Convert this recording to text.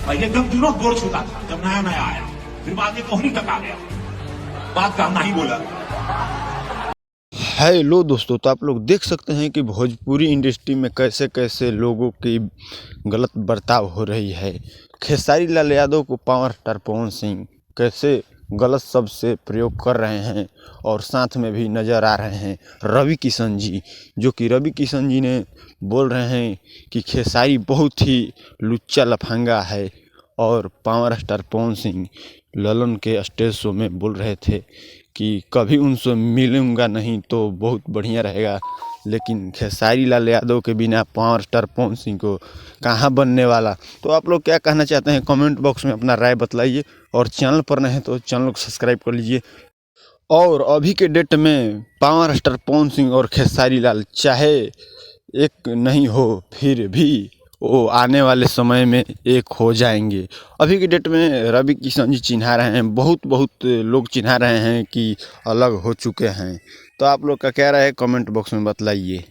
पहले एकदम दिनों गोर छूता था जब नया नया आया, फिर बाद में कोहनी तक आ गया, बात का नहीं बोला। हेलो दोस्तों, तो आप लोग देख सकते हैं कि भोजपुरी इंडस्ट्री में कैसे कैसे लोगों की गलत बर्ताव हो रही है। खेसारी लाल यादव को पावर स्टार पवन सिंह कैसे गलत शब्द से प्रयोग कर रहे हैं, और साथ में भी नज़र आ रहे हैं रवि किशन जी, जो कि रवि किशन जी ने बोल रहे हैं कि खेसारी बहुत ही लुच्चा लफंगा है। और पावर स्टार पवन सिंह ललन के स्टेज शो में बोल रहे थे कि कभी उनसे मिलूंगा नहीं तो बहुत बढ़िया रहेगा, लेकिन खेसारी लाल यादव के बिना पावर स्टार पवन सिंह को कहाँ बनने वाला। तो आप लोग क्या कहना चाहते हैं, कमेंट बॉक्स में अपना राय बतलाइए, और चैनल पर नहीं तो चैनल को सब्सक्राइब कर लीजिए। और अभी के डेट में पावर स्टार पवन सिंह और खेसारी लाल चाहे एक नहीं हो, फिर भी वो आने वाले समय में एक हो जाएंगे। अभी के डेट में रवि किशन जी चिन्हा रहे हैं, बहुत लोग चिन्हा रहे हैं कि अलग हो चुके हैं। तो आप लोग का क्या राय है, कमेंट बॉक्स में बतलाइए।